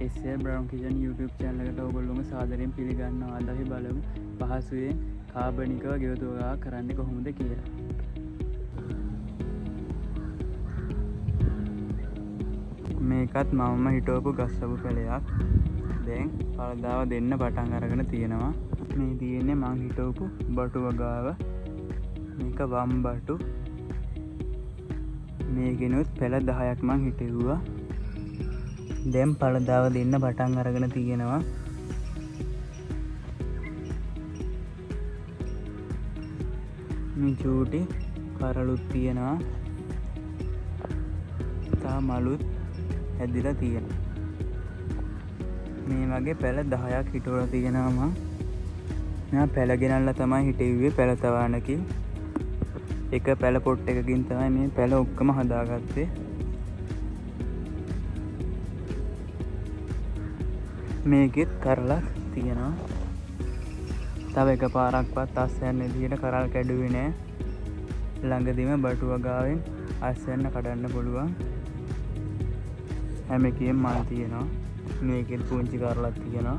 SL Brown Kitchen YouTube channel එකට ඔයගොල්ලෝම සාදරයෙන් පිළිගන්නවා. අද අපි බලමු පහසුවෙන් කාබනිකව ගෙවතුගා කරන්නේ කොහොමද කියලා. මේකත් මමම හිටවපු ගස්සපු පැලයක්. දැන් පළදාව දෙන්න පටන් අරගෙන තියෙනවා. මේ තියෙන්නේ මං හිටවපු බටු වගාව. මේක වම් බටු. මේකෙනුත් පැල 10ක් මං හිටෙව්වා. දැන් පළදාව දෙන්න පටන් අරගෙන තියෙනවා. මේ චූටි කරලුත් තියෙනවා. තා මලුත් හැදිලා තියෙනවා. මේ වගේ පැල 10ක් හිටවලා තියෙනවා. මම පැල ගෙනල්ලා තමයි හිටෙව්වේ පැල තවානකින්. එක පැල පොට් එකකින් තමයි මේ පැල ඔක්කොම හදාගත්තේ. මේකෙත් කරලක් තියෙනවා. තව එක පාරක්වත් අස්සයන් විදිහට කරල් කැඩුවේ නෑ. ළඟදිම බටු වගාවෙන් අස්සයන් කඩන්න පුළුවන්. හැම එකෙම මල් තියෙනවා. මේකෙත් පුංචි කරලක් තියෙනවා.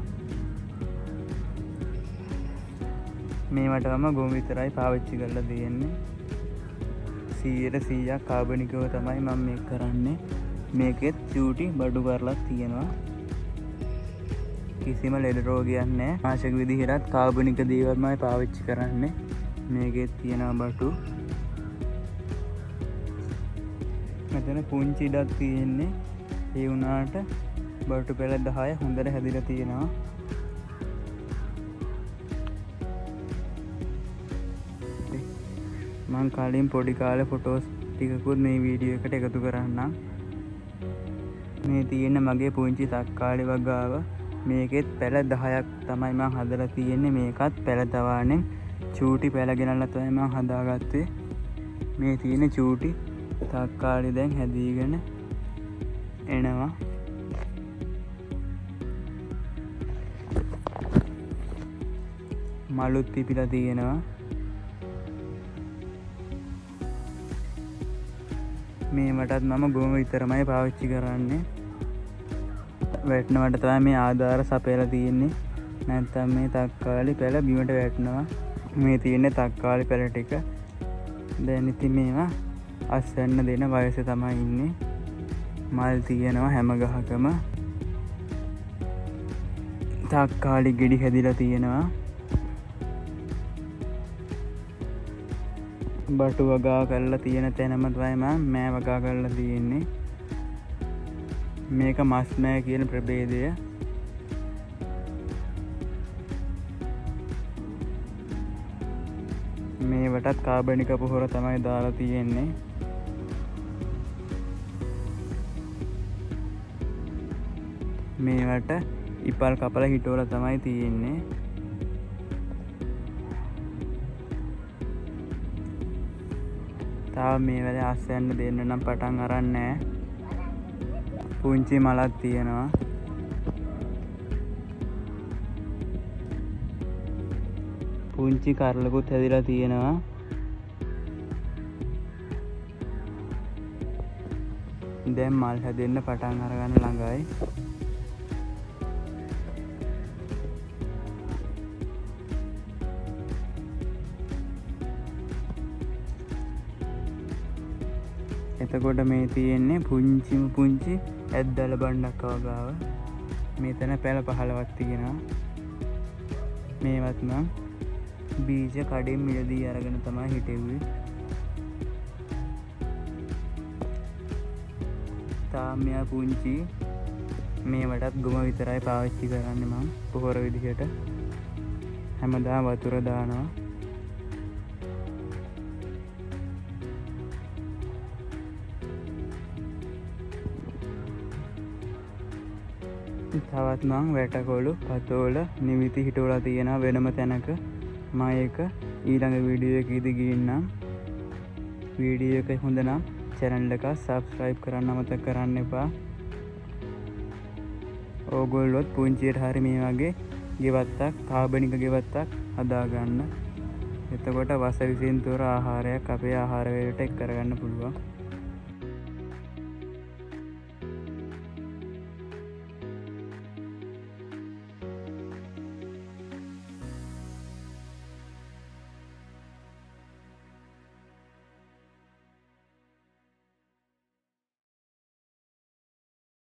මේවටම ගොම් විතරයි පාවිච්චි කරලා තියෙන්නේ. 100% කාබනිකව තමයි මම මේක කරන්නේ. මේකෙත් චූටි බඩු කරලක් තියෙනවා. කිසිම ලෙඩ රෝගයක් නැහැ. ආශක විදිහටත් කාබනික දේවල්මයි පාවිච්චි කරන්නේ. මේකෙත් තියෙනවා බටු. මෙතන පුංචි ඉඩක් තියෙන්නේ. ඒ වුණාට බටු පෙළ 10 හොඳට හැදිලා තියෙනවා. මං කලින් පොඩි කාලේ ෆොටෝස් ටිකකුත් මේ වීඩියෝ එකට එකතු කරන්නම්. මේ තියෙන මගේ පුංචි තක්කාලි වගාව. මේකෙත් පැල 10ක් තමයි මං හදලා තියෙන්නේ. මේකත් පැල තවානෙන් චූටි පැල ගෙනල්ලා තමයි මං හදාගත්තේ. මේ තියෙන චූටි තක්කාලි දැන් හැදීගෙන එනවා. මලුත් පිපිලා තියෙනවා. මේවටත් මම ගොම විතරමයි පාවිච්චි කරන්නේ. වැටෙනවට තමයි මේ ආධාර සපයලා තියෙන්නේ. නැත්නම් මේ තක්කාලි පැල බිමට වැටෙනවා. මේ තියෙන්නේ තක්කාලි පැල ටික. දැන් ඉතින් මේවා අස්වැන්න දෙන වයසේ තමයි ඉන්නේ. මල් තියෙනවා හැම ගහකම. තක්කාලි ගෙඩි හැදිලා තියෙනවා. බටු වගා කරලා තියෙන තැනම තමයි මම මෑ වගා කරලා තියෙන්නේ. මේක මස් මෑ කියන ප්‍රභේදය. මේවටත් කාබනික පොහොර තමයි දාලා තියෙන්නේ. මේවට ඉපල් කපල හිටවල තමයි තියෙන්නේ. තාම මේ වෙලේ අස්සයන්න දෙන්න නම් පටන් අරන් නැහැ. පුංචි මලක් තියෙනවා. පුංචි කරලකුත් හැදිලා තියෙනවා. දැන් මල් හැදෙන්න පටන් අරගන්න ළඟයි. එතකොට මේ තියෙන්නේ පුංචි ඇද්දල බණ්ඩක් වගාව. මෙතන පැල 15ක් තියෙනවා. මේවත් නම් බීජ කඩෙන් මිලදී අරගෙන තමයි හිටෙව්වේ. තාම මෙයා පුංචි. මේවටත් ගොම විතරයි පාවිච්චි කරන්නේ මම පොහොර විදිහට. හැමදාම වතුර දානවා. තවත් මං වැටකොළු පතෝල නිවිති හිටවලා තියෙනවා වෙනම තැනක. මම ඒක ඊළඟ වීඩියෝ එකේදී ගින්නම්. වීඩියෝ එක හොඳ නම් channel එක subscribe කරන්න අමතක කරන්න එපා. ඕගොල්ලොත් පුංචියට හරි මේ වගේ ගෙවත්තක් කාබනික ගෙවත්තක් හදාගන්න. එතකොට වස විසින් තොර ආහාරයක් අපේ ආහාර වේලට එක් කරගන්න පුළුවන්.